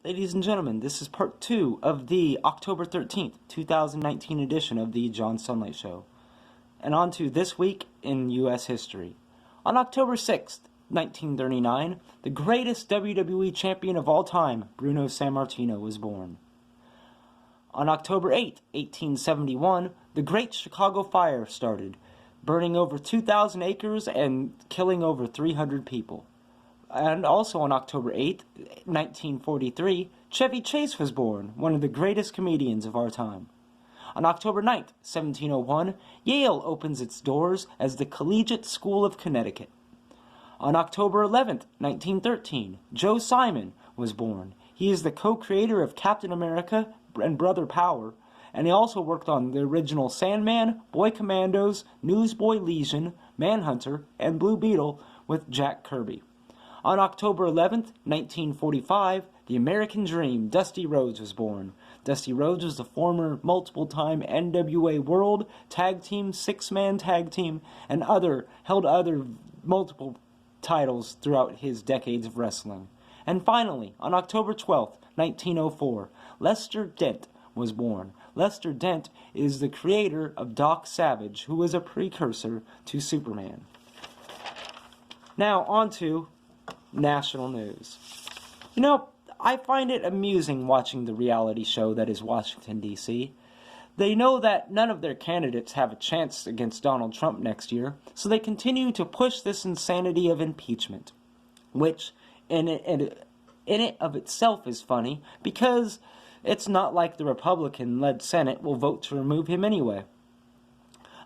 Ladies and gentlemen, this is part 2 of the October 13th, 2019 edition of the John Sunlight Show. And on to this week in U.S. history. On October 6th, 1939, the greatest WWE champion of all time, Bruno Sammartino, was born. On October 8, 1871, the Great Chicago Fire started, burning over 2,000 acres and killing over 300 people. And also on October 8, 1943, Chevy Chase was born, one of the greatest comedians of our time. On October 9, 1701, Yale opens its doors as the Collegiate School of Connecticut. On October 11, 1913, Joe Simon was born. He is the co-creator of Captain America and Brother Power, and he also worked on the original Sandman, Boy Commandos, Newsboy Legion, Manhunter, and Blue Beetle with Jack Kirby. On October 11th, 1945, the American Dream, Dusty Rhodes, was born. Dusty Rhodes was the former multiple-time NWA World Tag Team, Six-Man Tag Team, and held other multiple titles throughout his decades of wrestling. And finally, on October 12th, 1904, Lester Dent was born. Lester Dent is the creator of Doc Savage, who was a precursor to Superman. Now, on to national news. You know, I find it amusing watching the reality show that is Washington, D.C. They know that none of their candidates have a chance against Donald Trump next year, so they continue to push this insanity of impeachment, which in it of itself is funny, because it's not like the Republican-led Senate will vote to remove him anyway.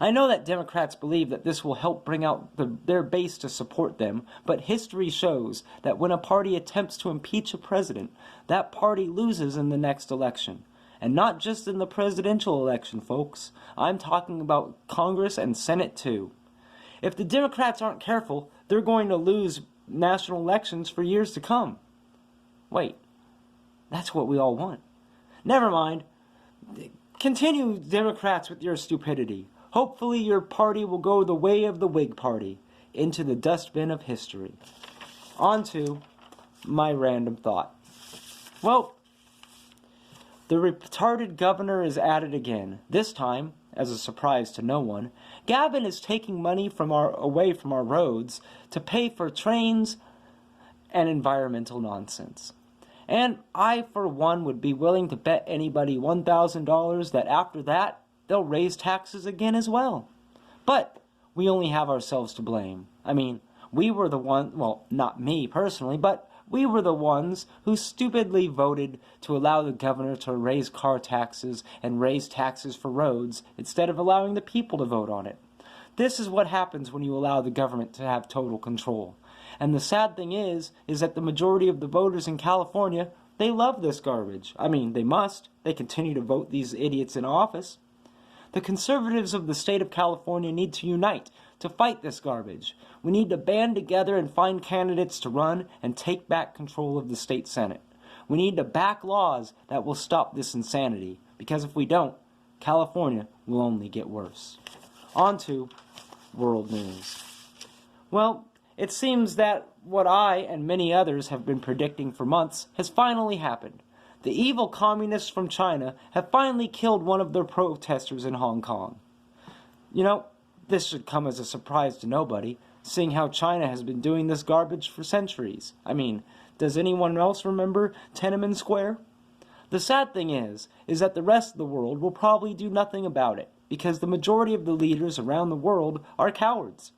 I know that Democrats believe that this will help bring out their base to support them, but history shows that when a party attempts to impeach a president, that party loses in the next election. And not just in the presidential election, folks. I'm talking about Congress and Senate too. If the Democrats aren't careful, they're going to lose national elections for years to come. Wait, that's what we all want. Never mind. Continue, Democrats, with your stupidity. Hopefully your party will go the way of the Whig Party, into the dustbin of history. On to my random thought. Well, the retarded governor is at it again. This time, as a surprise to no one, Gavin is taking money away from our roads to pay for trains and environmental nonsense. And I, for one, would be willing to bet anybody $1,000 that after that, they'll raise taxes again as well. But we only have ourselves to blame. I mean, we were the one, well, not me personally, but we were the ones who stupidly voted to allow the governor to raise car taxes and raise taxes for roads instead of allowing the people to vote on it. This is what happens when you allow the government to have total control. And the sad thing is that the majority of the voters in California, they love this garbage. I mean, they must. They continue to vote these idiots in office. The conservatives of the state of California need to unite to fight this garbage. We need to band together and find candidates to run and take back control of the state senate. We need to back laws that will stop this insanity, because if we don't, California will only get worse. On to world news. Well, it seems that what I and many others have been predicting for months has finally happened. The evil communists from China have finally killed one of their protesters in Hong Kong. You know, this should come as a surprise to nobody, seeing how China has been doing this garbage for centuries. I mean, does anyone else remember Tiananmen Square? The sad thing is that the rest of the world will probably do nothing about it, because the majority of the leaders around the world are cowards.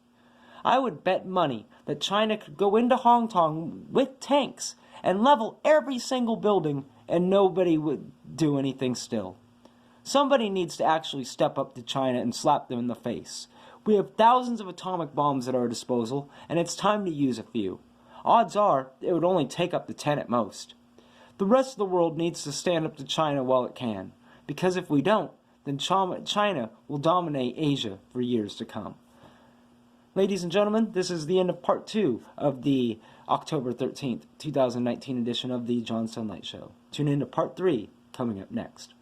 I would bet money that China could go into Hong Kong with tanks and level every single building, and nobody would do anything still. Somebody needs to actually step up to China and slap them in the face. We have thousands of atomic bombs at our disposal, and it's time to use a few. Odds are, it would only take up to 10 at most. The rest of the world needs to stand up to China while it can, because if we don't, then China will dominate Asia for years to come. Ladies and gentlemen, this is the end of part 2 of the October 13th, 2019 edition of the John Sunlight Show. Tune in to part 3 coming up next.